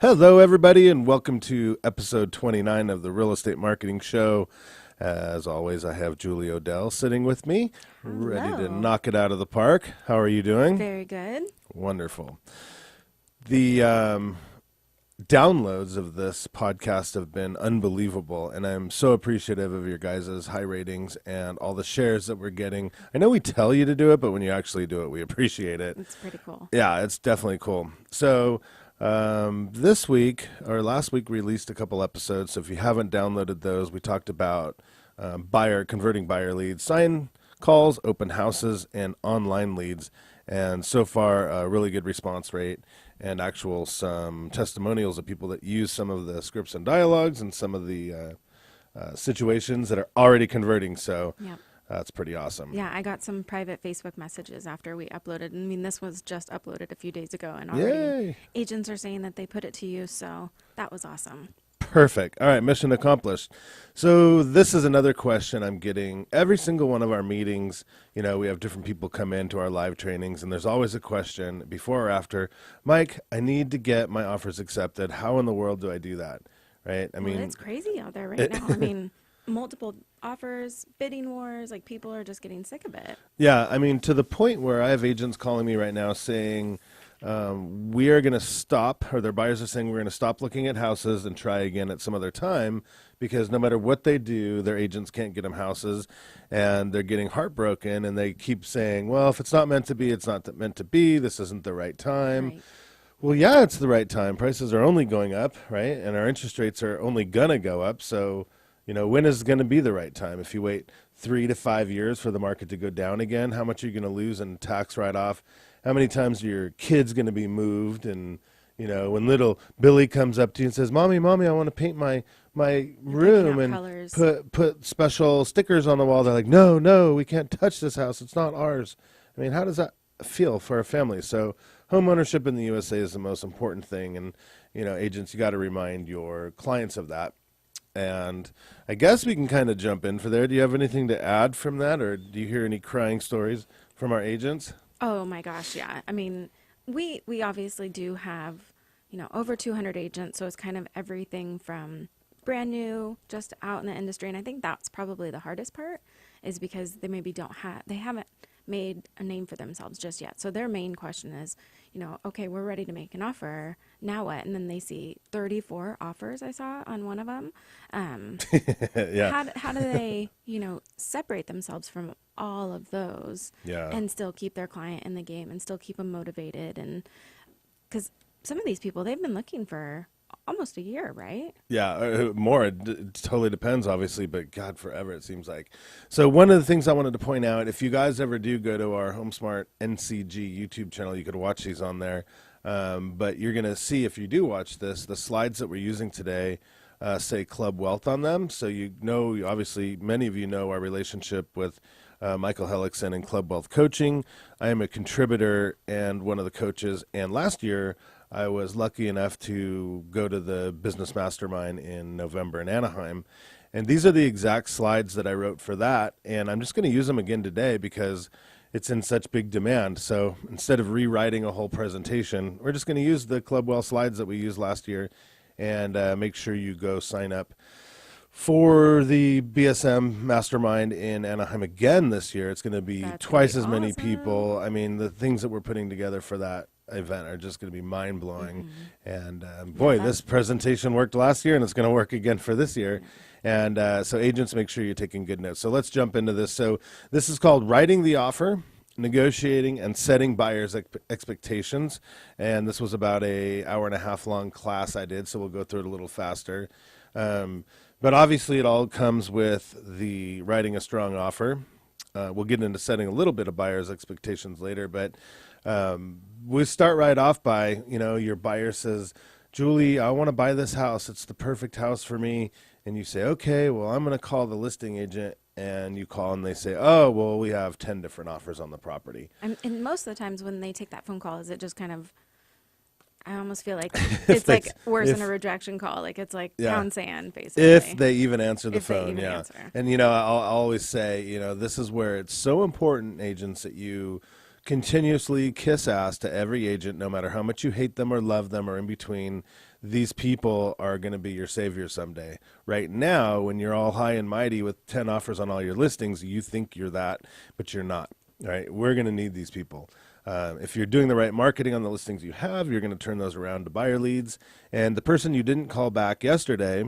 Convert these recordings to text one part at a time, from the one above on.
Hello, everybody, and welcome to episode 29 of the Real Estate Marketing Show. As always, I have Julie Odell sitting with me, ready to Hello. knock it out of the park. How are you doing? Very good. Wonderful. The downloads of this podcast have been unbelievable, and I'm so appreciative of your guys' high ratings and all the shares that we're getting. I know we tell you to do it, but when you actually do it, we appreciate it. It's pretty cool. Yeah, it's definitely cool. So this week or last week released a couple episodes. So if you haven't downloaded those, we talked about converting buyer leads, sign calls, open houses, and online leads. And so far, a really good response rate and some testimonials of people that use some of the scripts and dialogues and some of the situations that are already converting. So Yep. that's pretty awesome. Yeah, I got some private Facebook messages after we uploaded. I mean, this was just uploaded a few days ago, and already Yay! agents are saying that they put it to use, so that was awesome. Perfect. All right, mission accomplished. So this is another question I'm getting every single one of our meetings. You know, we have different people come into our live trainings, and there's always a question before or after. Mike, I need to get my offers accepted. How in the world do I do that? Right? I mean, It's crazy out there right now. I mean, multiple offers, bidding wars, like people are just getting sick of it. yeah, I mean, to the point where I have agents calling me right now saying, we are going to stop, or their buyers are saying we're going to stop looking at houses and try again at some other time because no matter what they do, their agents can't get them houses and they're getting heartbroken and they keep saying, well, if it's not meant to be, it's not meant to be. This isn't the right time. Right. Well, yeah, it's the right time. Prices are only going up, right? And our interest rates are only going to go up. So, you know, when is going to be the right time? If you wait 3 to 5 years for the market to go down again, how much are you going to lose in tax write-off? How many times are your kids going to be moved? And, you know, when little Billy comes up to you and says, Mommy, I want to paint my room and colors. put special stickers on the wall. They're like, no, we can't touch this house. It's not ours. I mean, how does that feel for a family? So home ownership in the USA is the most important thing. And, you know, agents, you got to remind your clients of that. And I guess we can kind of jump in for there. Do you have anything to add from that, or do you hear any crying stories from our agents? Oh my gosh, yeah. I mean, we obviously do have, over 200 agents, so it's kind of everything from brand new, just out in the industry. And I think that's probably the hardest part is because they maybe they haven't made a name for themselves just yet. So their main question is, okay, we're ready to make an offer. Now what? And then they see 34 offers I saw on one of them. Yeah. How do they, separate themselves from all of those Yeah. and still keep their client in the game and still keep them motivated? And because some of these people, they've been looking for almost a year, right? Yeah, more. It totally depends, obviously, but God, forever it seems like. So one of the things I wanted to point out, if you guys ever do go to our HomeSmart NCG YouTube channel, you could watch these on there. But you're going to see, if you do watch this, the slides that we're using today say Club Wealth on them. So you know, obviously, many of you know our relationship with Michael Hellickson and Club Wealth Coaching. I am a contributor and one of the coaches. And last year, I was lucky enough to go to the Business Mastermind in November in Anaheim. And these are the exact slides that I wrote for that. And I'm just going to use them again today because it's in such big demand. So instead of rewriting a whole presentation, we're just going to use the Club Wealth slides that we used last year. And make sure you go sign up for the BSM Mastermind in Anaheim again this year. It's going to be That's twice gonna as be many awesome. people. I mean, the things that we're putting together for that event are just going to be mind-blowing. And boy, this presentation worked last year, and it's going to work again for this year. And so agents, make sure you're taking good notes. So let's jump into this. So this is called Writing the Offer, Negotiating and Setting Buyers' Expectations. And this was about a hour and a half long class I did, so we'll go through it a little faster. But obviously it all comes with the writing a strong offer. We'll get into setting a little bit of buyers' expectations later, but we start right off by, your buyer says, Julie, I want to buy this house. It's the perfect house for me. And you say, okay, well, I'm going to call the listing agent. And you call and they say, oh, well, we have 10 different offers on the property. And most of the times when they take that phone call, is it just kind of, I almost feel like it's like worse than a rejection call. Like it's like pound sand, basically. If they even answer the If they phone, even yeah. answer. And, I'll always say, this is where it's so important, agents, that you continuously kiss ass to every agent, no matter how much you hate them or love them or in between. These people are going to be your savior someday. Right now, when you're all high and mighty with 10 offers on all your listings, you think you're that, but you're not. Right? We're going to need these people. If you're doing the right marketing on the listings you have, you're going to turn those around to buyer leads. And the person you didn't call back yesterday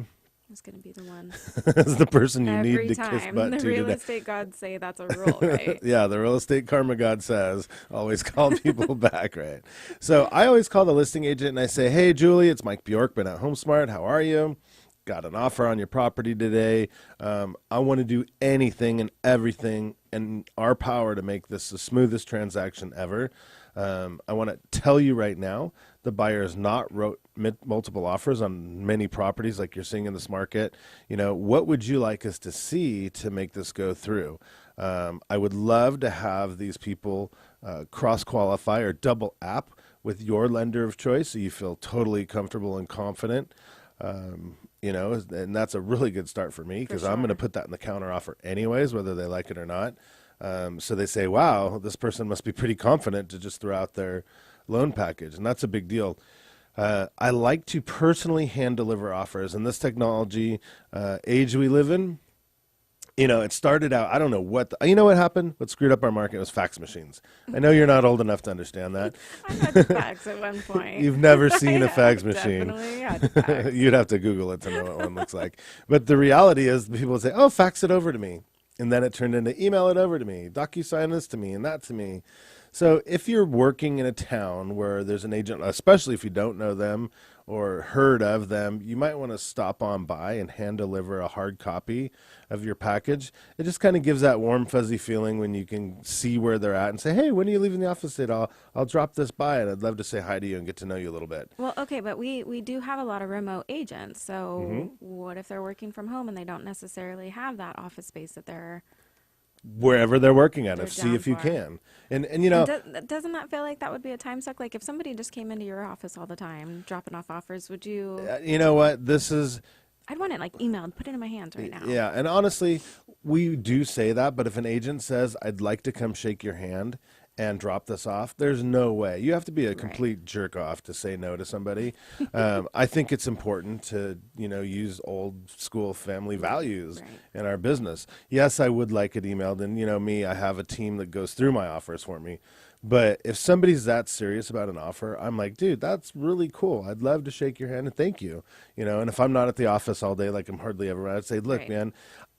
It's going to be the one. is the person you Every need to kiss time. butt The to real today. estate gods say that's a rule, right? Yeah, the real estate karma god says always call people back, right? So I always call the listing agent and I say, hey, Julie, it's Mike Bjorkman at HomeSmart. How are you? Got an offer on your property today. I want to do anything and everything in our power to make this the smoothest transaction ever. I want to tell you right now, the buyer has not wrote multiple offers on many properties like you're seeing in this market. You know, what would you like us to see to make this go through? I would love to have these people cross-qualify or double app with your lender of choice so you feel totally comfortable and confident. You know, and that's a really good start for me because I'm going to put that in the counter offer anyways, whether they like it or not. So they say, wow, this person must be pretty confident to just throw out their loan package. And that's a big deal. I like to personally hand deliver offers. In this technology age we live in, you know, it started out, I don't know what, you know what happened? What screwed up our market was fax machines. I know you're not old enough to understand that. I had fax at one point. You've never seen a fax I machine. definitely had fax. You'd have to Google it to know what one looks like. But the reality is people would say, oh, fax it over to me. And then it turned into email it over to me, DocuSign this to me and that to me. So if you're working in a town where there's an agent, especially if you don't know them or heard of them, you might want to stop on by and hand deliver a hard copy of your package. It just kind of gives that warm, fuzzy feeling when you can see where they're at and say, hey, when are you leaving the office today? I'll drop this by and I'd love to say hi to you and get to know you a little bit. Well, okay, but we do have a lot of remote agents. So what if they're working from home and they don't necessarily have that office space that they're Wherever they're working at, see down if you for? can. And you know, Doesn't that feel like that would be a time suck? Like if somebody just came into your office all the time, dropping off offers, would you? you know what? This is, I'd want it like emailed, put it in my hands right now. yeah. And honestly, we do say that, but if an agent says, I'd like to come shake your hand and drop this off, there's no way. You have to be a complete jerk off to say no to somebody. I think it's important to, you know, use old school family values in our business. Yes, I would like it emailed. And, you know, me, I have a team that goes through my offers for me. But if somebody's that serious about an offer, I'm like, dude, that's really cool. I'd love to shake your hand and thank you. You know, and if I'm not at the office all day, like I'm hardly ever, I'd say, look, man,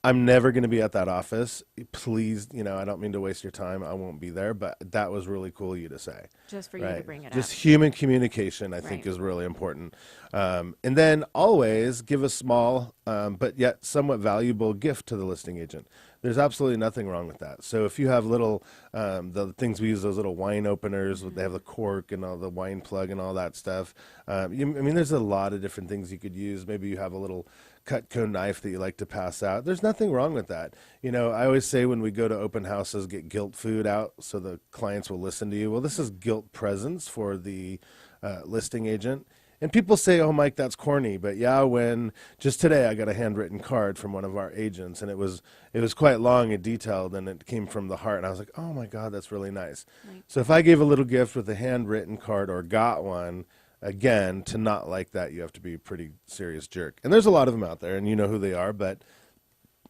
I'm never going to be at that office. Please, you know, I don't mean to waste your time. I won't be there, but that was really cool of you to say. Just for you to bring it Just up. human communication, I think, is really important. And then always give a small, but yet somewhat valuable gift to the listing agent. There's absolutely nothing wrong with that. So if you have little, the things we use, those little wine openers, they have the cork and all the wine plug and all that stuff. I mean, there's a lot of different things you could use. Maybe you have a little Cutco knife that you like to pass out. There's nothing wrong with that. You know, I always say when we go to open houses, get guilt food out so the clients will listen to you. Well, this is guilt presents for the listing agent. And people say, oh, Mike, that's corny. But yeah, when just today I got a handwritten card from one of our agents, and it was quite long and detailed, and it came from the heart. And I was like, oh, my God, that's really nice. So if I gave a little gift with a handwritten card or got one, again, to not like that, you have to be a pretty serious jerk. And there's a lot of them out there, and you know who they are, but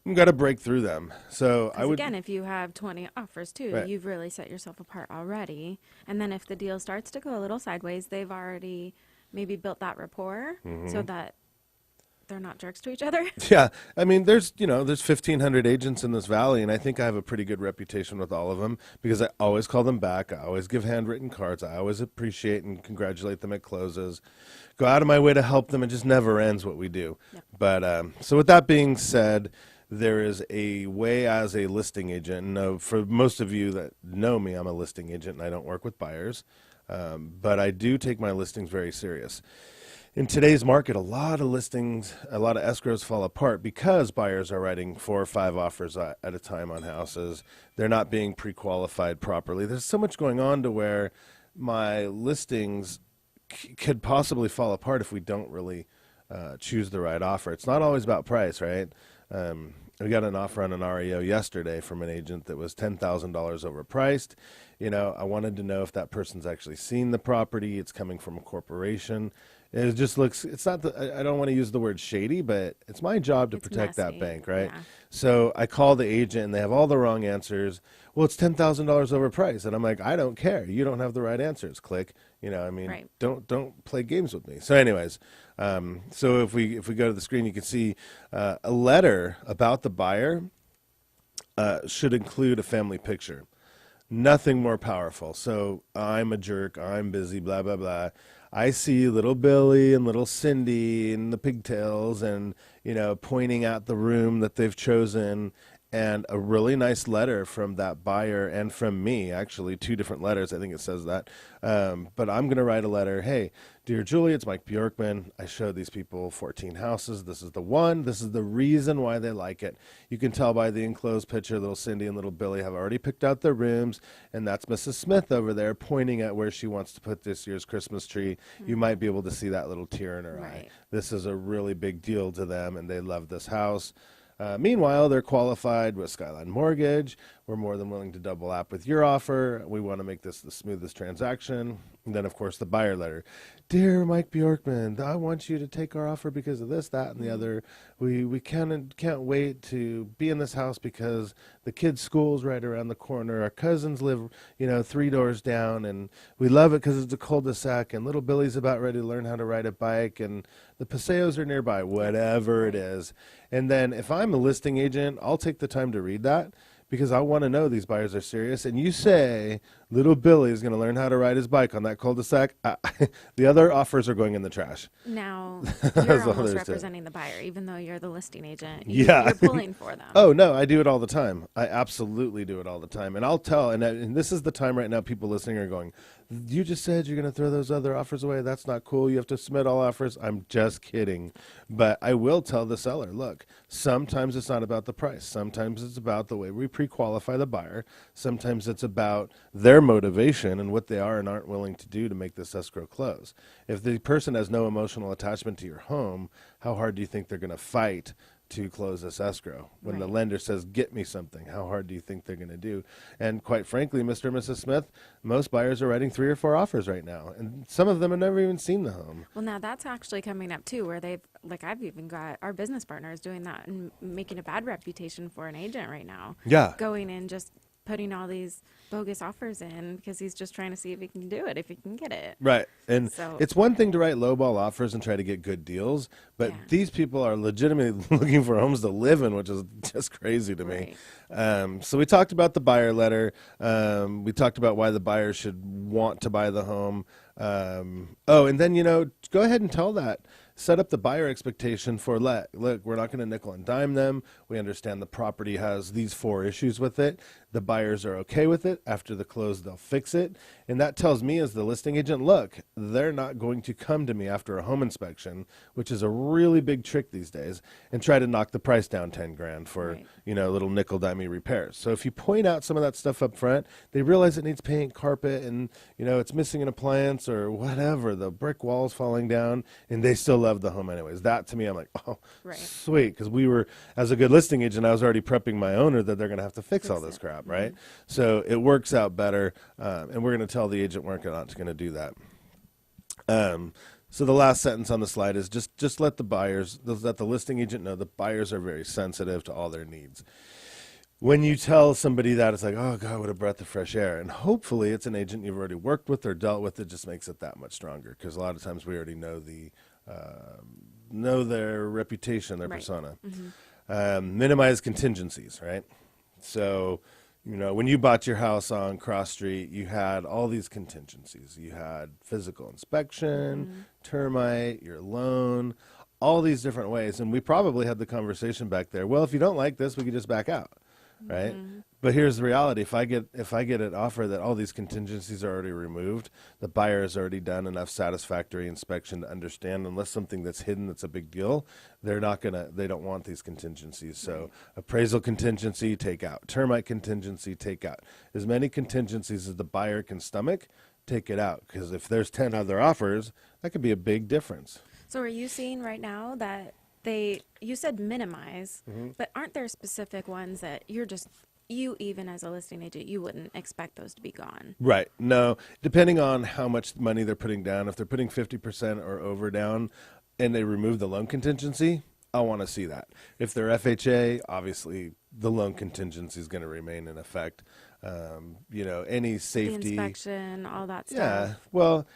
you've got to break through them. So I would, again, if you have 20 offers too, you've really set yourself apart already. And then if the deal starts to go a little sideways, they've already maybe built that rapport so that they're not jerks to each other. Yeah. I mean, there's 1,500 agents in this valley, and I think I have a pretty good reputation with all of them because I always call them back. I always give handwritten cards. I always appreciate and congratulate them at closes. Go out of my way to help them. It just never ends what we do. Yep. But so with that being said, there is a way as a listing agent. No, for most of you that know me, I'm a listing agent and I don't work with buyers. But I do take my listings very serious. In today's market, a lot of listings, a lot of escrows fall apart because buyers are writing 4 or 5 offers at a time on houses. They're not being pre-qualified properly. There's so much going on to where my listings could possibly fall apart if we don't really choose the right offer. It's not always about price, right? We got an offer on an REO yesterday from an agent that was $10,000 overpriced. I wanted to know if that person's actually seen the property. It's coming from a corporation. It just looks, it's not, I don't want to use the word shady, but it's my job to It's protect that messy. bank, right? Yeah. So I call the agent and they have all the wrong answers. Well, it's $10,000 overpriced. And I'm like, I don't care. You don't have the right answers. Click. Right. Don't play games with me. So anyways, so if we go to the screen, you can see a letter about the buyer should include a family picture. Nothing more powerful. So I'm a jerk. I'm busy. Blah blah blah. I see little Billy and little Cindy and the pigtails, and pointing out the room that they've chosen, and a really nice letter from that buyer and from me, actually, two different letters. I think it says that. But I'm going to write a letter. Hey, dear Julie, it's Mike Bjorkman. I showed these people 14 houses. This is the one. This is the reason why they like it. You can tell by the enclosed picture, little Cindy and little Billy have already picked out their rooms. And that's Mrs. Smith over there pointing at where she wants to put this year's Christmas tree. You might be able to see that little tear in her eye. Right. This is a really big deal to them, and they love this house. Meanwhile, they're qualified with Skyline Mortgage. We're more than willing to double app with your offer. We want to make this the smoothest transaction. And then, of course, the buyer letter. Dear Mike Bjorkman, I want you to take our offer because of this, that, and the other. We can't wait to be in this house because the kids' school's right around the corner. Our cousins live, 3 doors down, and we love it because it's a cul-de-sac, and little Billy's about ready to learn how to ride a bike, and the Paseos are nearby, whatever it is. And then if I'm a listing agent, I'll take the time to read that because I want to know these buyers are serious. And you say little Billy is going to learn how to ride his bike on that cul-de-sac. The other offers are going in the trash. Now That's you're all almost there is to it. representing the buyer, even though you're the listing agent. Yeah. You're pulling for them. Oh, no, I do it all the time. I absolutely do it all the time. And I'll tell, and this is the time right now people listening are going, you just said you're going to throw those other offers away. That's not cool. You have to submit all offers. I'm just kidding. But I will tell the seller, look, sometimes it's not about the price. Sometimes it's about the way we pre-qualify the buyer. Sometimes it's about their motivation and what they are and aren't willing to do to make this escrow close. If the person has no emotional attachment to your home, how hard do you think they're going to fight to close this escrow? When the Right. lender says, get me something, how hard do you think they're going to do? And quite frankly, Mr. and Mrs. Smith, most buyers are writing 3 or 4 offers right now. And some of them have never even seen the home. Well, now that's actually coming up too, where I've even got our business partners doing that and making a bad reputation for an agent right now. Yeah. Going in just putting all these bogus offers in because he's just trying to see if he can do it, if he can get it. Right. And So- it's one thing to write lowball offers and try to get good deals, but Yeah. these people are legitimately looking for homes to live in, which is just crazy to me. Right. So we talked about the buyer letter. We talked about why the buyer should want to buy the home. And then, go ahead and tell that. Set up the buyer expectation for look, we're not going to nickel and dime them. We understand the property has these 4 issues with it. The buyers are okay with it. After the close, they'll fix it. And that tells me as the listing agent, look, they're not going to come to me after a home inspection, which is a really big trick these days, and try to knock the price down 10 grand for, Right. little nickel dimey repairs. So if you point out some of that stuff up front, they realize it needs paint, carpet, and, it's missing an appliance or whatever, the brick walls falling down, and they still love the home anyways. That to me, I'm like, oh, Right. sweet. Because we were, as a good listing agent, I was already prepping my owner that they're going to have to fix all this crap, right? So it works out better, and we're going to tell the agent we're not going to do that. So the last sentence on the slide is just let let the listing agent know the buyers are very sensitive to all their needs. When you tell somebody that, it's like, oh God, what a breath of fresh air. And hopefully it's an agent you've already worked with or dealt with. It just makes it that much stronger because a lot of times we already know know their reputation, their Right. persona. Minimize contingencies, right? So, when you bought your house on Cross Street, you had all these contingencies. You had physical inspection, termite, your loan, all these different ways. And we probably had the conversation back there. Well, if you don't like this, we could just back out, right? But here's the reality. If I get an offer that all these contingencies are already removed, the buyer has already done enough satisfactory inspection to understand, unless something that's hidden that's a big deal, they don't want these contingencies. So appraisal contingency, take out. Termite contingency, take out. As many contingencies as the buyer can stomach, take it out. Because if there's 10 other offers, that could be a big difference. So are you seeing right now that you said minimize, but aren't there specific ones that you even as a listing agent, you wouldn't expect those to be gone? Right. No, depending on how much money they're putting down, if they're putting 50% or over down and they remove the loan contingency, I want to see that. If they're FHA, obviously the loan contingency is going to remain in effect. Any The safety. inspection, all that stuff. Yeah. Well,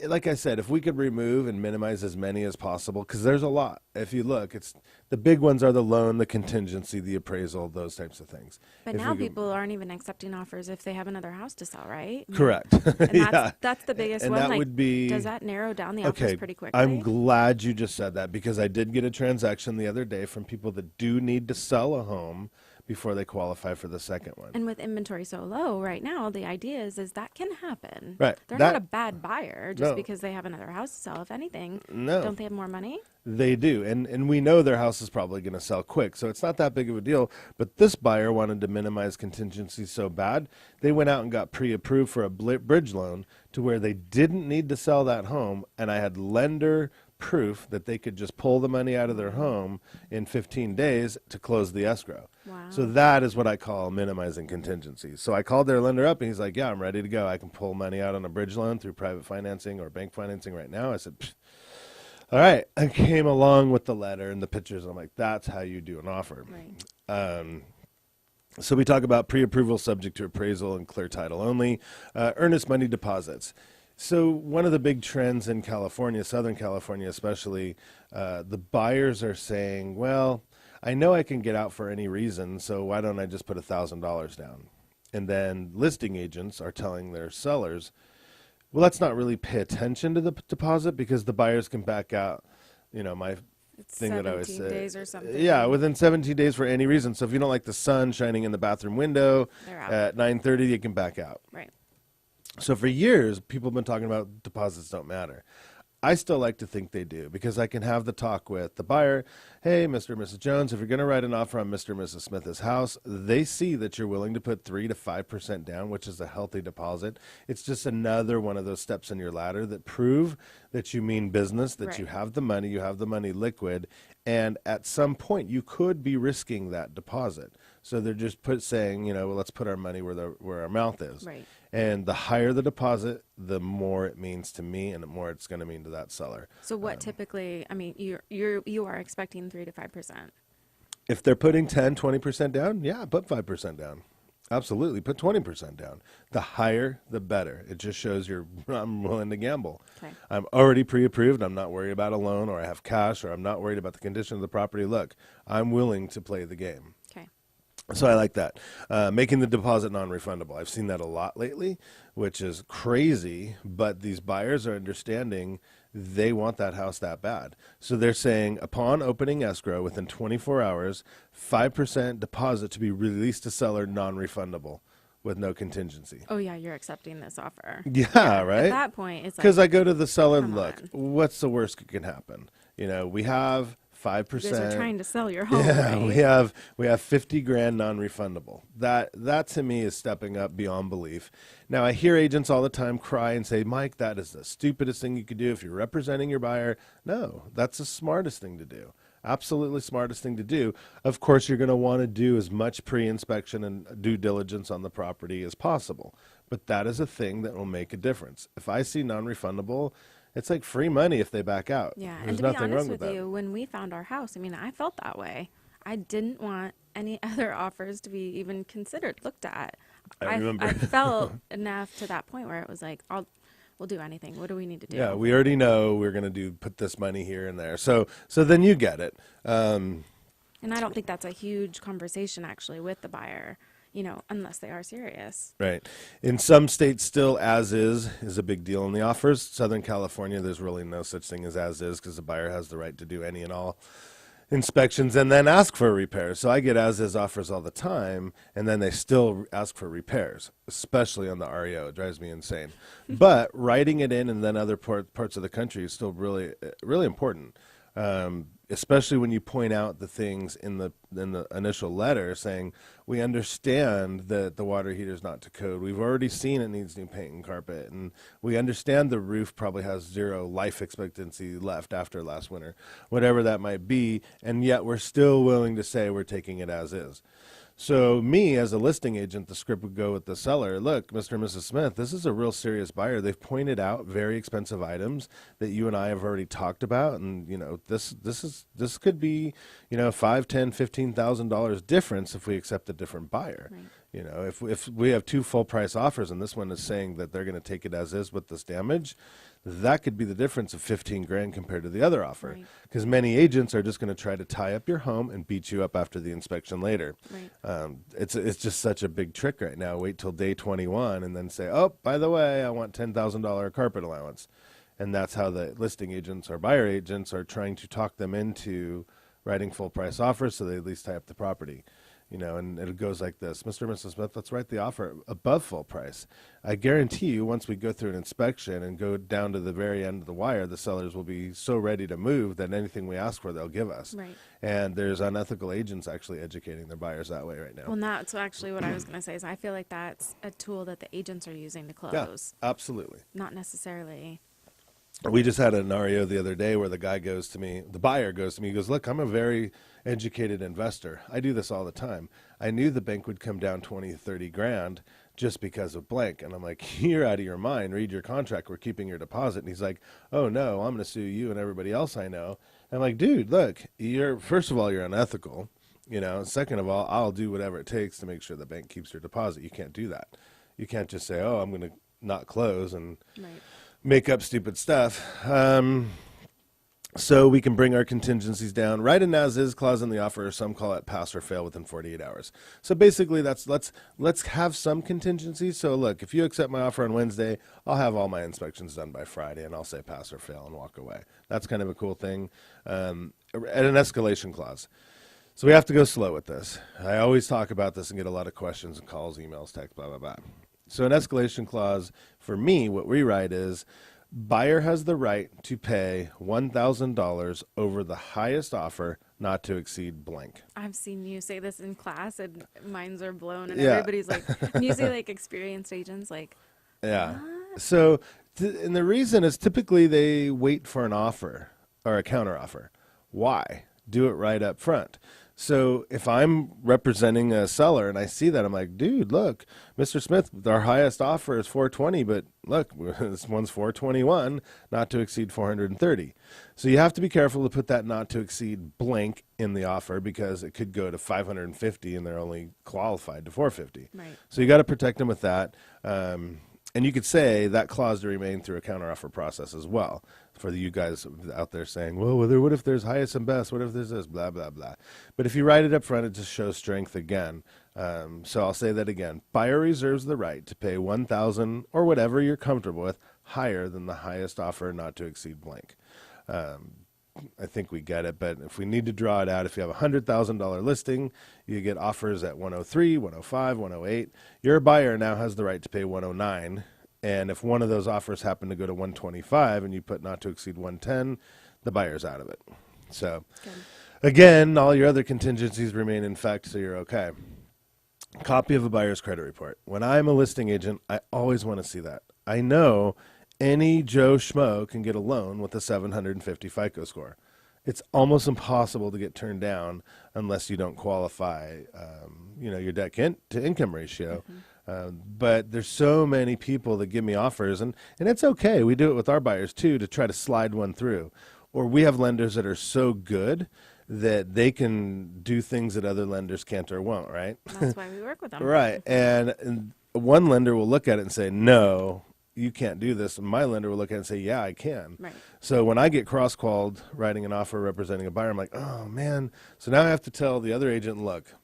like I said, if we could remove and minimize as many as possible, because there's a lot. If you look, it's the big ones are the loan, the contingency, the appraisal, those types of things. But If now we could- people aren't even accepting offers if they have another house to sell, right? I mean, Correct. And Yeah. that's the biggest And one. that Like, would be does that narrow down the offers okay. pretty quickly? I'm glad you just said that because I did get a transaction the other day from people that do need to sell a home before they qualify for the second one. And with inventory so low right now, the idea is that can happen. Right. They're That- not a bad buyer just No. because they have another house to sell. If anything, No. don't they have more money? They do, and we know their house is probably going to sell quick, so it's not that big of a deal. But this buyer wanted to minimize contingencies so bad, they went out and got pre-approved for a bridge loan to where they didn't need to sell that home, and I had lender proof that they could just pull the money out of their home in 15 days to close the escrow. Wow. So that is what I call minimizing contingencies. So I called their lender up, and he's like, yeah, I'm ready to go. I can pull money out on a bridge loan through private financing or bank financing right now. I said, pfft. All right. I came along with the letter and the pictures. I'm like, that's how you do an offer. Right. So we talk about pre-approval subject to appraisal and clear title only, earnest money deposits. So one of the big trends in California, Southern California especially, the buyers are saying, well, I know I can get out for any reason, so why don't I just put $1,000 down? And then listing agents are telling their sellers, well, let's not really pay attention to the deposit because the buyers can back out. My It's thing that I always 17 say. days or something. Yeah, within 17 days for any reason. So if you don't like the sun shining in the bathroom window They're out. at 9:30, you can back out. Right. So for years, people have been talking about deposits don't matter. I still like to think they do because I can have the talk with the buyer. Hey, Mr. and Mrs. Jones, if you're going to write an offer on Mr. and Mrs. Smith's house, they see that you're willing to put 3 to 5% down, which is a healthy deposit. It's just another one of those steps in your ladder that prove that you mean business, that you Right. have the money liquid, and at some point you could be risking that deposit. So they're just saying, well, let's put our money where our mouth is. Right. And the higher the deposit, the more it means to me, and the more it's going to mean to that seller. So what typically? I mean, you are expecting 3 to 5%. If they're putting 10, 20% down, yeah, put 5% down. Absolutely, put 20% down. The higher, the better. It just shows I'm willing to gamble. Okay. I'm already pre-approved. I'm not worried about a loan, or I have cash, or I'm not worried about the condition of the property. Look, I'm willing to play the game. Okay. So I like that. Making the deposit non-refundable. I've seen that a lot lately, which is crazy, but these buyers are understanding they want that house that bad. So they're saying upon opening escrow within 24 hours, 5% deposit to be released to seller non-refundable with no contingency. Oh yeah, you're accepting this offer. Yeah, right? At that point, it's like Because I go to the seller, come look, on. what's the worst that can happen? We have 5%. you guys are trying to sell your home. Yeah, right? we have 50 grand non-refundable. That to me is stepping up beyond belief. Now I hear agents all the time cry and say, Mike, that is the stupidest thing you could do if you're representing your buyer. No, that's the smartest thing to do. Absolutely smartest thing to do. Of course, you're going to want to do as much pre-inspection and due diligence on the property as possible. But that is a thing that will make a difference. If I see non-refundable, it's like free money if they back out. Yeah, There's and to be nothing honest wrong with that. you, when we found our house, I mean, I felt that way. I didn't want any other offers to be even considered, looked at. I remember. I felt enough to that point where it was like, we'll do anything. What do we need to do? Yeah, we already know we're going to put this money here and there. So then you get it. And I don't think that's a huge conversation actually with the buyer, unless they are serious. Right. In some states, still as is a big deal in the offers. Southern California, there's really no such thing as is because the buyer has the right to do any and all inspections and then ask for repairs. So I get as is offers all the time, and then they still ask for repairs, especially on the REO. It drives me insane. But writing it in and then other parts of the country is still really, really important. especially when you point out the things in the initial letter saying we understand that the water heater is not to code. We've already seen it needs new paint and carpet, and we understand the roof probably has 0 life expectancy left after last winter, whatever that might be, and yet we're still willing to say we're taking it as is. So me, as a listing agent, the script would go with the seller. Look, Mr. and Mrs. Smith, this is a real serious buyer. They've pointed out very expensive items that you and I have already talked about, and this could be, $5, $10, $15,000 difference if we accept a different buyer. Right. If we have 2 full price offers and this one is saying that they're going to take it as is with this damage, that could be the difference of 15 grand compared to the other offer. Because many agents are just going to try to tie up your home and beat you up after the inspection later. Right. It's just such a big trick right now. Wait till day 21 and then say, oh, by the way, I want $10,000 carpet allowance. And that's how the listing agents or buyer agents are trying to talk them into writing full price offers so they at least tie up the property. And it goes like this. Mr. and Mrs. Smith, let's write the offer above full price. I guarantee you, once we go through an inspection and go down to the very end of the wire, the sellers will be so ready to move that anything we ask for, they'll give us. Right. And there's unethical agents actually educating their buyers that way right now. Well, that's actually what I was going to say is I feel like that's a tool that the agents are using to close. Yeah, absolutely. Not necessarily. We just had an REO the other day where the buyer goes to me, he goes, look, I'm a very educated investor. I do this all the time. I knew the bank would come down 20, 30 grand just because of blank. And I'm like, you're out of your mind. Read your contract. We're keeping your deposit. And he's like, oh no, I'm going to sue you and everybody else I know. And I'm like, dude, look, first of all, you're unethical. Second of all, I'll do whatever it takes to make sure the bank keeps your deposit. You can't do that. You can't just say, oh, I'm going to not close and make up stupid stuff. So we can bring our contingencies down. Write an as-is clause in the offer, or some call it pass or fail within 48 hours. So basically, let's have some contingencies. So look, if you accept my offer on Wednesday, I'll have all my inspections done by Friday, and I'll say pass or fail and walk away. That's kind of a cool thing. And an escalation clause. So we have to go slow with this. I always talk about this and get a lot of questions and calls, emails, texts, blah, blah, blah. So an escalation clause, for me, what we write is, buyer has the right to pay $1,000 over the highest offer not to exceed blank. I've seen you say this in class and minds are blown and everybody's like, and you say like experienced agents like, yeah. what? So, and the reason is typically they wait for an offer or a counter offer. Why? Do it right up front. So if I'm representing a seller and I see that, I'm like, dude, look, Mr. Smith, our highest offer is 420, but look, this one's 421, not to exceed 430. So you have to be careful to put that not to exceed blank in the offer because it could go to 550 and they're only qualified to 450. Right. So you got to protect them with that. And you could say that clause to remain through a counteroffer process as well. For you guys out there saying, well, what if there's highest and best? What if there's this, blah, blah, blah. But if you write it up front, it just shows strength again. So I'll say that again. Buyer reserves the right to pay $1,000 or whatever you're comfortable with higher than the highest offer not to exceed blank. I think we get it, but if we need to draw it out, if you have a $100,000 listing, you get offers at 103, 105, 108. Your buyer now has the right to pay 109. And if one of those offers happen to go to 125 and you put not to exceed 110, the buyer's out of it. So again, all your other contingencies remain in effect, so you're okay. Copy of a buyer's credit report. When I'm a listing agent, I always want to see that. I know any Joe Schmo can get a loan with a 750 FICO score. It's almost impossible to get turned down unless you don't qualify, your debt to income ratio. But there's so many people that give me offers, and it's okay. We do it with our buyers too to try to slide one through. Or we have lenders that are so good that they can do things that other lenders can't or won't, right? That's why we work with them. Right. And one lender will look at it and say, no, you can't do this. And my lender will look at it and say, yeah, I can. Right. So when I get cross-qualified writing an offer representing a buyer, I'm like, oh, man. So now I have to tell the other agent, look,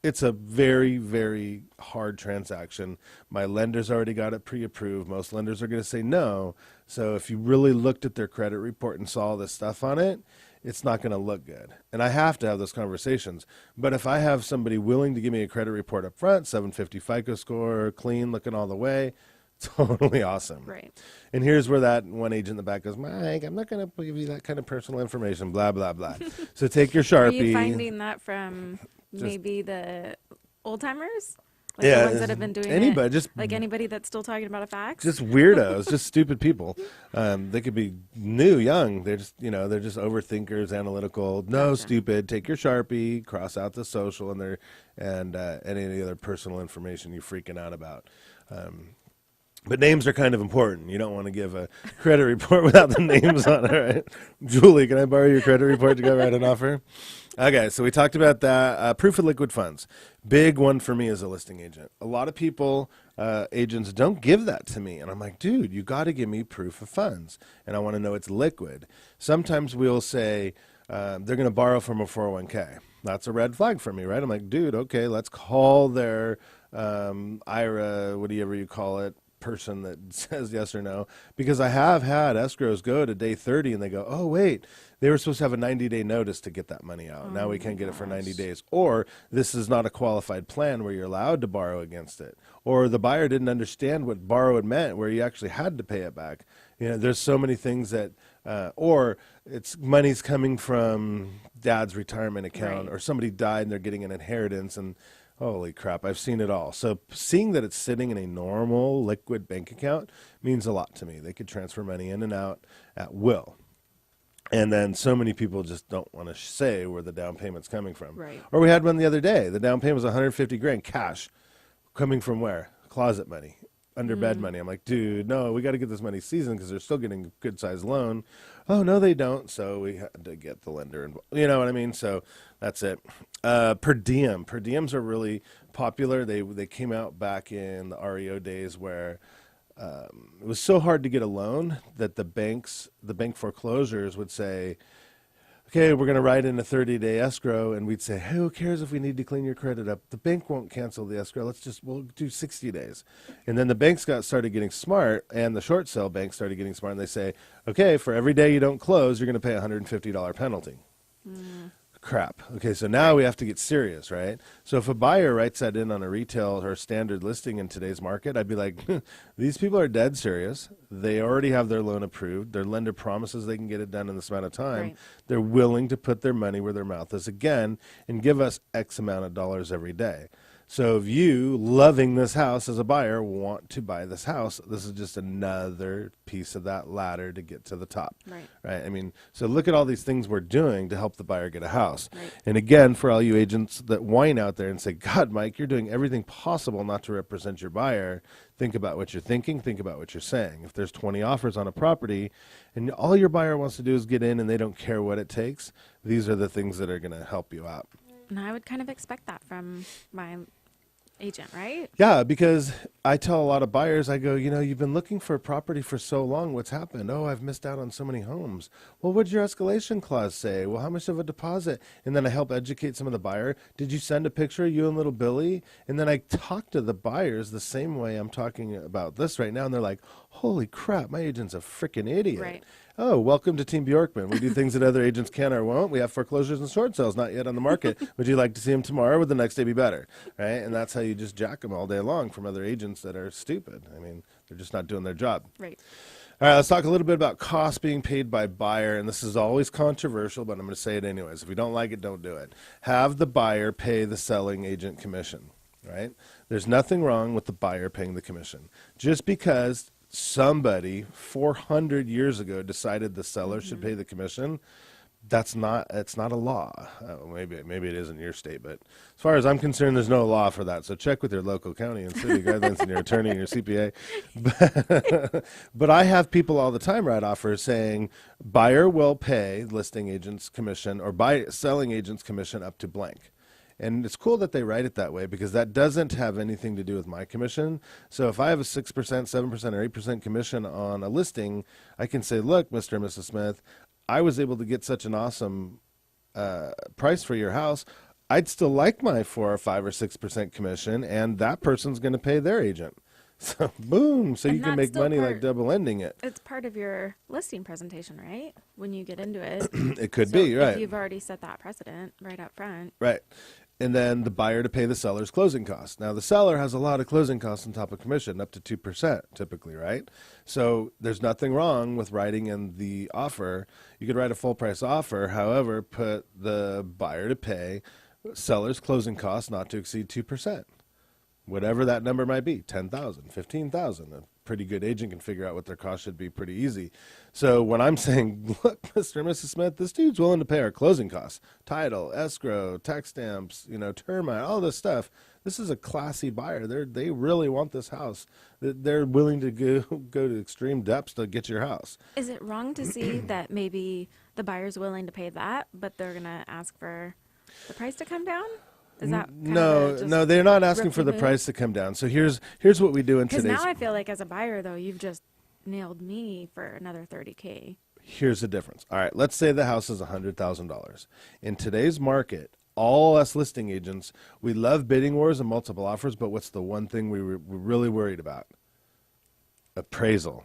it's a very, very hard transaction. My lender's already got it pre-approved. Most lenders are going to say no. So if you really looked at their credit report and saw all this stuff on it, it's not going to look good. And I have to have those conversations. But if I have somebody willing to give me a credit report up front, 750 FICO score, clean, looking all the way, Totally awesome. Right. And here's where that one agent in the back goes, Mike, I'm not going to give you that kind of personal information, blah, blah, blah. So take your Are you Sharpie. finding that from Just, maybe the old timers? Like the yeah, ones that have been doing anybody, it? just Like anybody that's still talking about a fax? just weirdos, just stupid people. They could be new, young. They're just, they're just overthinkers, analytical. No, Gotcha. stupid. Take your Sharpie, cross out the social and any other personal information you're freaking out about. But names are kind of important. You don't want to give a credit report without the names on it, right? Julie, can I borrow your credit report to go write an offer? Okay, so we talked about that. Proof of liquid funds. Big one for me as a listing agent. A lot of people, agents, don't give that to me. And I'm like, dude, you got to give me proof of funds. And I want to know it's liquid. Sometimes we'll say they're going to borrow from a 401k. That's a red flag for me, right? I'm like, dude, okay, let's call their IRA, whatever you call it, person that says yes or no, because I have had escrows go to day 30 and they go, oh wait, they were supposed to have a 90-day notice to get that money out. Now we can't get it for 90 days. Or this is not a qualified plan where you're allowed to borrow against it. Or the buyer didn't understand what borrowed meant, where you actually had to pay it back. There's so many things that, or it's money's coming from dad's retirement account, Right. or somebody died and they're getting an inheritance, and holy crap, I've seen it all. So seeing that it's sitting in a normal liquid bank account means a lot to me. They could transfer money in and out at will. And then so many people just don't want to say where the down payment's coming from. Right. Or we had one the other day. The down payment was 150 grand cash. Coming from where? Closet money, under bed money. I'm like, dude, no, we got to get this money seasoned because they're still getting a good sized loan. Oh, no, they don't. So we had to get the lender involved. You know what I mean? So that's it. Per diem. Per diems are really popular. They came out back in the REO days where it was so hard to get a loan that the bank foreclosures would say, okay, we're going to write in a 30-day escrow, and we'd say, hey, who cares if we need to clean your credit up? The bank won't cancel the escrow. We'll do 60 days. And then the banks started getting smart, and the short sale banks started getting smart, and they say, okay, for every day you don't close, you're going to pay a $150 penalty. Crap. Okay, so now we have to get serious, right? So if a buyer writes that in on a retail or standard listing in today's market, I'd be like, these people are dead serious. They already have their loan approved. Their lender promises they can get it done in this amount of time. Right. They're willing to put their money where their mouth is again and give us X amount of dollars every day. So if you, loving this house as a buyer, want to buy this house, this is just another piece of that ladder to get to the top. Right? I mean, so look at all these things we're doing to help the buyer get a house. Right. And again, for all you agents that whine out there and say, God, Mike, you're doing everything possible not to represent your buyer, think about what you're thinking, think about what you're saying. If there's 20 offers on a property and all your buyer wants to do is get in and they don't care what it takes, these are the things that are going to help you out. And I would kind of expect that from my agent, right? Yeah, because I tell a lot of buyers, I go, you've been looking for a property for so long. What's happened? Oh, I've missed out on so many homes. Well, what'd your escalation clause say? Well, how much of a deposit? And then I help educate some of the buyer. Did you send a picture of you and little Billy? And then I talk to the buyers the same way I'm talking about this right now. And they're like, holy crap, my agent's a freaking idiot. Right. Oh, welcome to Team Bjorkman. We do things that other agents can or won't. We have foreclosures and short sales not yet on the market. Would you like to see them tomorrow? Would the next day be better? Right? And that's how you just jack them all day long from other agents that are stupid. I mean, they're just not doing their job. Right. All right, let's talk a little bit about costs being paid by buyer. And this is always controversial, but I'm going to say it anyways. If you don't like it, don't do it. Have the buyer pay the selling agent commission. Right? There's nothing wrong with the buyer paying the commission. Just because somebody 400 years ago decided the seller should pay the commission, it's not a law. Maybe it is in your state, but as far as I'm concerned, there's no law for that. So check with your local county and city guidelines and your attorney and your CPA. But I have people all the time write offers saying buyer will pay listing agent's commission or selling agent's commission up to blank. And it's cool that they write it that way because that doesn't have anything to do with my commission. So if I have a 6%, 7%, or 8% commission on a listing, I can say, look, Mr. and Mrs. Smith, I was able to get such an awesome price for your house. I'd still like my 4 or 5 or 6% commission, and that person's going to pay their agent. So boom, so And you can that's make still money like part- double ending it. It's part of your listing presentation, right? When you get into it. It could So be, right. If you've already set that precedent right up front. Right. and then the buyer to pay the seller's closing costs. Now, the seller has a lot of closing costs on top of commission, up to 2% typically, right? So there's nothing wrong with writing in the offer. You could write a full price offer, however, put the buyer to pay seller's closing costs not to exceed 2%. Whatever that number might be, 10,000, 15,000. A pretty good agent can figure out what their cost should be pretty easy. So when I'm saying, look, Mr. and Mrs. Smith, this dude's willing to pay our closing costs, title, escrow, tax stamps, termite, all this stuff. This is a classy buyer. They really want this house. They're willing to go to extreme depths to get your house. Is it wrong to see that maybe the buyer's willing to pay that, but they're going to ask for the price to come down? Is that No, they're not asking for the price to come down. So here's what we do in today's. Because now I feel like as a buyer, though, you've just nailed me for another $30K. Here's the difference. All right, let's say the house is $100,000. In today's market, all us listing agents, we love bidding wars and multiple offers, but what's the one thing we're really worried about? Appraisal.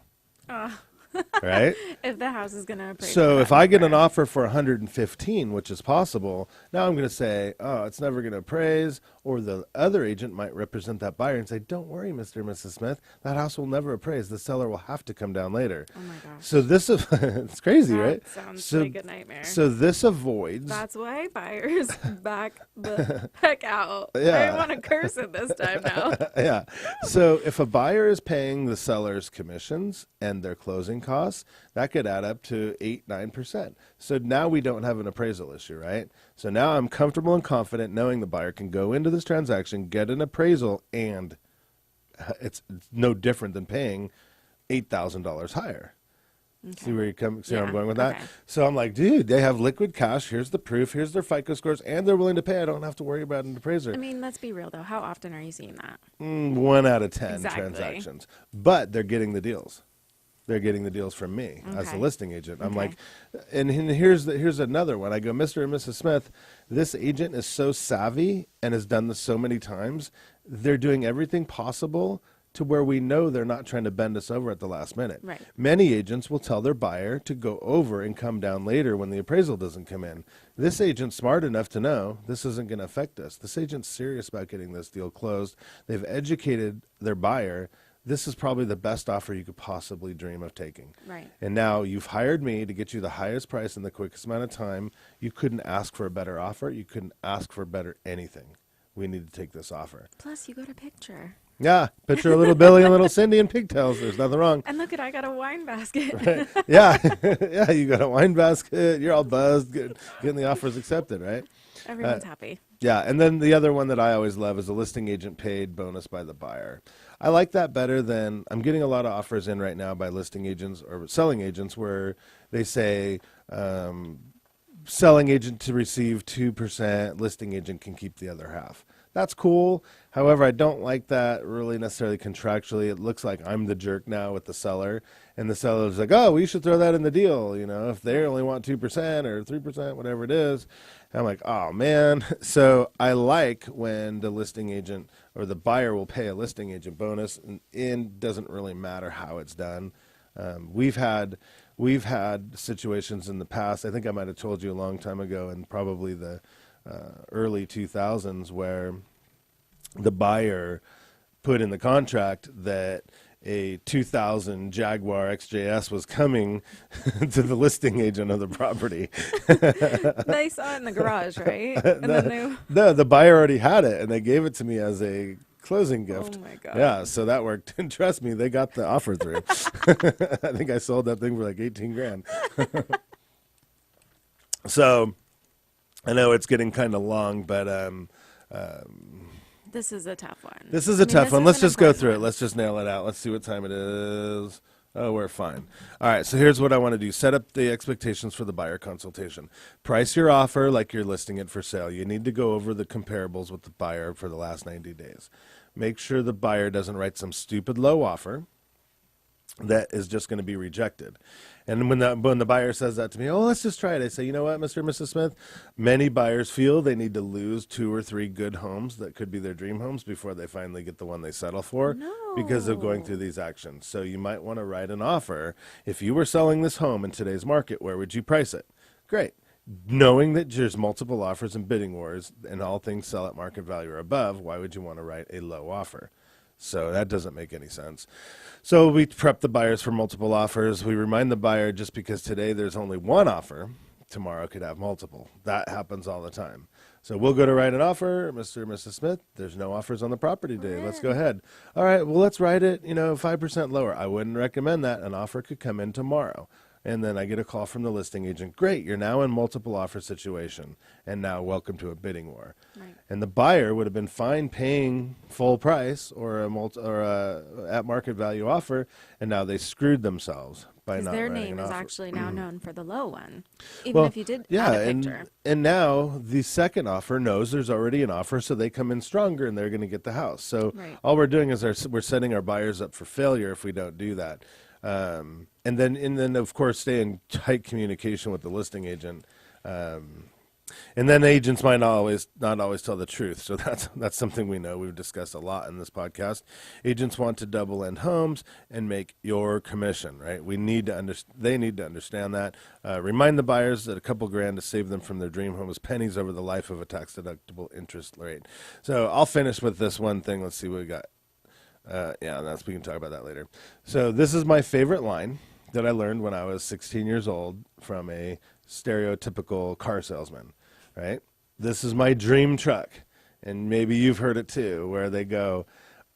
Right? If the house is going to appraise. So if I get an offer for 115, which is possible, now I'm going to say, oh, it's never going to appraise, or the other agent might represent that buyer and say, don't worry, Mr. and Mrs. Smith, that house will never appraise. The seller will have to come down later. Oh my gosh. So this is, it's crazy, that right? Sounds like a nightmare. So this avoids. That's why buyers back the heck out. Yeah. I want to curse it this time now. Yeah. So if a buyer is paying the seller's commissions and their closing costs, that could add up to 8-9%. So now we don't have an appraisal issue, right? So now I'm comfortable and confident knowing the buyer can go into this transaction, get an appraisal, and it's no different than paying $8,000 higher. Okay. See where I'm going with that? Okay. So I'm like, dude, they have liquid cash. Here's the proof. Here's their FICO scores, and they're willing to pay. I don't have to worry about an appraiser. I mean, let's be real, though. How often are you seeing that? 1 out of 10 transactions. But they're getting the deals. They're getting the deals from me as a listing agent. I'm like, and here's another one. I go, Mr. and Mrs. Smith, this agent is so savvy and has done this so many times. They're doing everything possible to where we know they're not trying to bend us over at the last minute. Right. Many agents will tell their buyer to go over and come down later when the appraisal doesn't come in. This agent's smart enough to know this isn't going to affect us. This agent's serious about getting this deal closed. They've educated their buyer. This is probably the best offer you could possibly dream of taking. Right. And now you've hired me to get you the highest price in the quickest amount of time. You couldn't ask for a better offer. You couldn't ask for better anything. We need to take this offer. Plus, you got a picture. Yeah, picture of little Billy and little Cindy in pigtails. There's nothing wrong. And look I got a wine basket. Right. Yeah, yeah, you got a wine basket. You're all buzzed, getting the offers accepted, right? Everyone's happy. Yeah, and then the other one that I always love is a listing agent paid bonus by the buyer. I like that better than, I'm getting a lot of offers in right now by listing agents or selling agents where they say selling agent to receive 2%, listing agent can keep the other half. That's cool. However, I don't like that really necessarily contractually. It looks like I'm the jerk now with the seller, and the seller's like, oh, we should throw that in the deal, if they only want 2% or 3%, whatever it is. And I'm like, oh, man. So I like when the listing agent or the buyer will pay a listing agent bonus, and it doesn't really matter how it's done. We've had situations in the past. I think I might have told you a long time ago, and probably the early 2000s, where the buyer put in the contract that a 2000 Jaguar XJS was coming to the listing agent of the property. They saw it in the garage, right? And the buyer already had it, and they gave it to me as a closing gift. Oh my God. Yeah, so that worked. And trust me, they got the offer through. I think I sold that thing for like 18 grand. So I know it's getting kind of long, but this is a tough one. This is a tough one. Let's just go through it. Let's just nail it out. Let's see what time it is. Oh, we're fine. All right, so here's what I want to do. Set up the expectations for the buyer consultation. Price your offer like you're listing it for sale. You need to go over the comparables with the buyer for the last 90 days. Make sure the buyer doesn't write some stupid low offer that is just going to be rejected. And when the buyer says that to me, oh, let's just try it. I say, you know what, Mr. and Mrs. Smith, many buyers feel they need to lose 2 or 3 good homes that could be their dream homes before they finally get the one they settle for because of going through these actions. So you might want to write an offer. If you were selling this home in today's market, where would you price it? Great. Knowing that there's multiple offers and bidding wars and all things sell at market value or above, why would you want to write a low offer? So that doesn't make any sense. So we prep the buyers for multiple offers. We remind the buyer just because today there's only one offer, tomorrow could have multiple. That happens all the time. So we'll go to write an offer, Mr. and Mrs. Smith. There's no offers on the property today. Let's go ahead. All right, well, let's write it, 5% lower. I wouldn't recommend that. An offer could come in tomorrow. And then I get a call from the listing agent. Great, you're now in multiple offer situation, and now welcome to a bidding war. Right. And the buyer would have been fine paying full price or a at market value offer, and now they screwed themselves by Because not their writing name an is offer. actually now known for the low one, even Well, if you did yeah, add a picture. and now the second offer knows there's already an offer, so they come in stronger and they're going to get the house. So Right. all we're doing is we're setting our buyers up for failure if we don't do that. And then of course stay in tight communication with the listing agent. And then agents might not always tell the truth. So that's something we know. We've discussed a lot in this podcast. Agents want to double end homes and make your commission, right? They need to understand that. Remind the buyers that a couple grand to save them from their dream home is pennies over the life of a tax deductible interest rate. So I'll finish with this one thing. Let's see what we got. We can talk about that later. So this is my favorite line that I learned when I was 16 years old from a stereotypical car salesman, right? This is my dream truck. And maybe you've heard it too, where they go,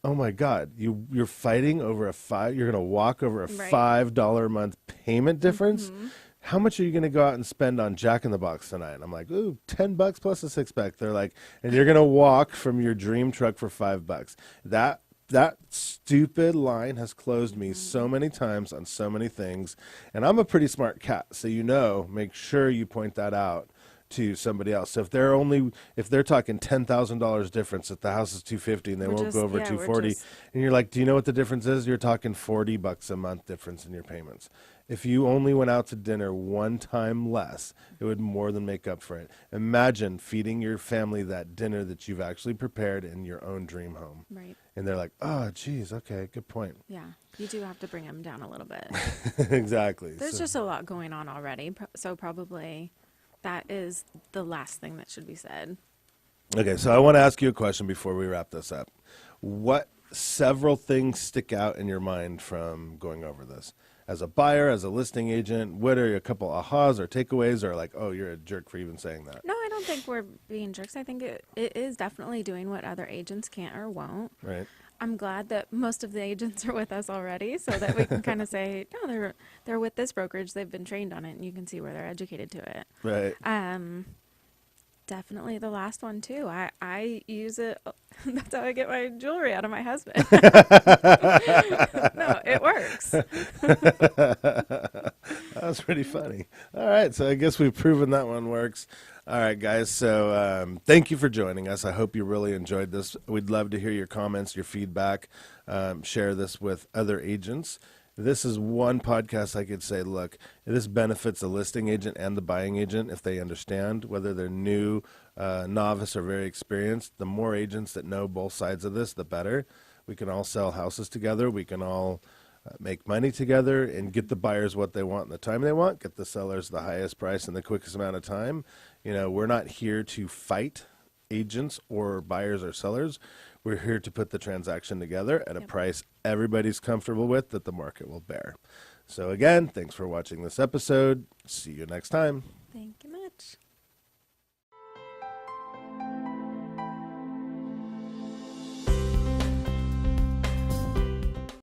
oh my God, you're fighting over you're going to walk over a Right. $5 a month payment difference. How much are you going to go out and spend on Jack in the Box tonight? I'm like, ooh, $10 plus a six-pack. They're like, and you're going to walk from your dream truck for $5. That stupid line has closed me so many times on so many things. And I'm a pretty smart cat, so make sure you point that out to somebody else. So if they're talking $10,000 difference, if the house is $250 and they won't go over $240, and you're like, do you know what the difference is? You're talking $40 a month difference in your payments. If you only went out to dinner one time less, it would more than make up for it. Imagine feeding your family that dinner that you've actually prepared in your own dream home. Right. And they're like, oh, geez, okay, good point. Yeah. You do have to bring them down a little bit. Exactly. There's just a lot going on already. So probably that is the last thing that should be said. Okay, so I want to ask you a question before we wrap this up. What several things stick out in your mind from going over this? As a buyer, as a listing agent, what are a couple ahas or takeaways, or like, oh, you're a jerk for even saying that? No, I don't think we're being jerks. I think it is definitely doing what other agents can't or won't. Right. I'm glad that most of the agents are with us already, so that we can kind of say, no, they're with this brokerage. They've been trained on it, and you can see where they're educated to it. Right. Definitely the last one too. I use it. That's how I get my jewelry out of my husband. No, it works. That was pretty funny. All right, so I guess we've proven that one works. All right, guys, so thank you for joining us. I hope you really enjoyed this. We'd love to hear your comments, your feedback. Share this with other agents. This is one podcast I could say, look, this benefits the listing agent and the buying agent if they understand, whether they're new, novice, or very experienced. The more agents that know both sides of this, the better. We can all sell houses together. We can all make money together and get the buyers what they want in the time they want, get the sellers the highest price in the quickest amount of time. We're not here to fight agents or buyers or sellers. We're here to put the transaction together at a price everybody's comfortable with that the market will bear. So again, thanks for watching this episode. See you next time. Thank you much.